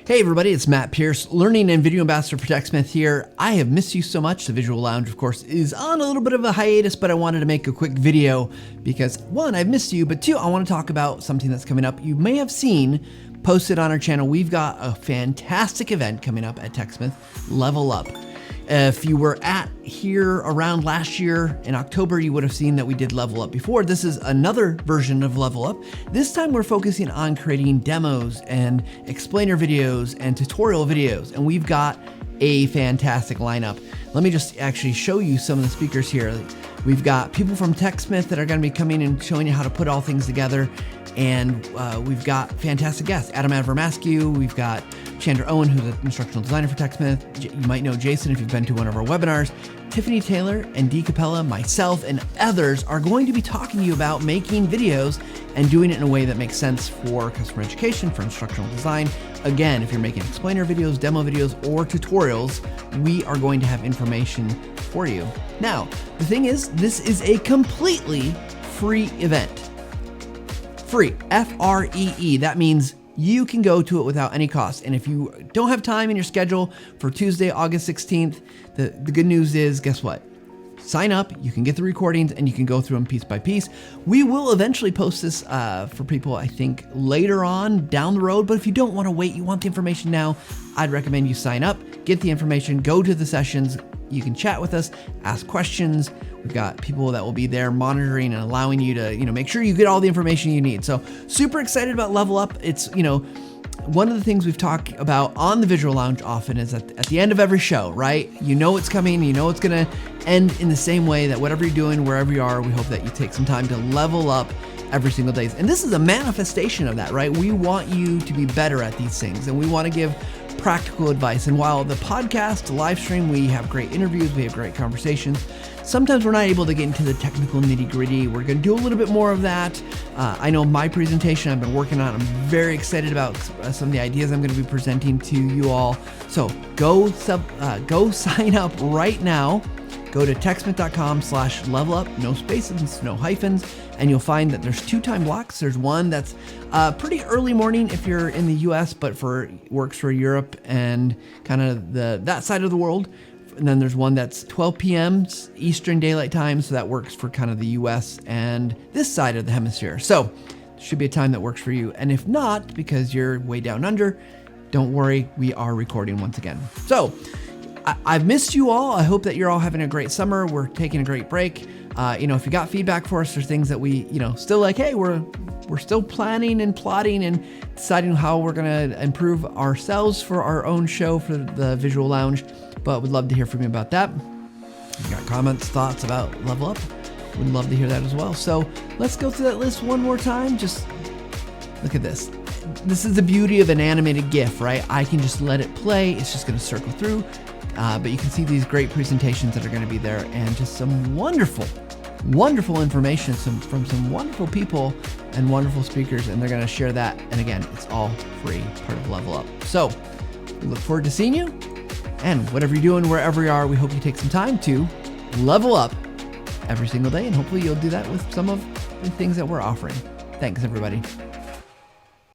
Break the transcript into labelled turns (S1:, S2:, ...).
S1: Hey everybody, it's Matt Pierce, Learning and Video Ambassador for TechSmith here. I have missed you so much. The Visual Lounge, of course, is on a little bit of a hiatus, but I wanted to make a quick video because one, I've missed you, but two, I want to talk about something that's coming up. You may have seen posted on our channel, we've got a fantastic event coming up at TechSmith, Level Up. If you were at here around last year in October, you would have seen that we did Level Up before. This is another version of Level Up. This time we're focusing on creating demos and explainer videos and tutorial videos. And we've got a fantastic lineup. Let me just actually show you some of the speakers here. We've got people from TechSmith that are going to be coming and showing you how to put all things together. And we've got fantastic guests. Adam Avermascu, we've got Chandra Owen, who's an instructional designer for TechSmith. You might know Jason if you've been to one of our webinars. Tiffany Taylor and Dee Kapila, myself, and others are going to be talking to you about making videos and doing it in a way that makes sense for customer education, for instructional design. Again, if you're making explainer videos, demo videos, or tutorials, we are going to have information for you. Now, the thing is, this is a completely free event. Free, F-R-E-E. That means you can go to it without any cost. And if you don't have time in your schedule for Tuesday, August 16th, the good news is, guess what? Sign up, you can get the recordings, and you can go through them piece by piece. We will eventually post this for people, I think, later on down the road. But if you don't want to wait, you want the information now, I'd recommend you sign up, get the information, go to the sessions. You can chat with us, ask questions. We've got people that will be there monitoring and allowing you to, make sure you get all the information you need. So super excited about Level Up. It's, one of the things we've talked about on the Visual Lounge often is at the end of every show, right? You know it's coming, you know it's going to end in the same way that whatever you're doing, wherever you are, we hope that you take some time to level up every single day. And this is a manifestation of that, right? We want you to be better at these things, and we want to give practical advice. And while the podcast, the live stream, we have great interviews, we have great conversations, sometimes we're not able to get into the technical nitty gritty. We're going to do a little bit more of that. I know my presentation I've been working on, I'm very excited about some of the ideas I'm going to be presenting to you all. So go sign up right now. Go to techsmith.com/levelup, no spaces, no hyphens, and you'll find that there's 2 time blocks. There's one that's pretty early morning if you're in the US, but works for Europe and kind of that side of the world. And then there's one that's 12 p.m. Eastern Daylight Time, so that works for kind of the US and this side of the hemisphere. So there should be a time that works for you. And if not, because you're way down under, don't worry, we are recording once again. So I've missed you all. I hope that you're all having a great summer. We're taking a great break. If you got feedback for us, there's things that we, still like, hey, we're still planning and plotting and deciding how we're going to improve ourselves for our own show for the Visual Lounge. But we'd love to hear from you about that. If you got comments, thoughts about Level Up, we'd love to hear that as well. So let's go through that list one more time. Just look at this. This is the beauty of an animated GIF, right? I can just let it play. It's just going to circle through. But you can see these great presentations that are going to be there and just some wonderful information from some wonderful people and wonderful speakers. And they're going to share that. And again, it's all free, part of Level Up. So we look forward to seeing you. And whatever you're doing, wherever you are, we hope you take some time to level up every single day. And hopefully you'll do that with some of the things that we're offering. Thanks, everybody.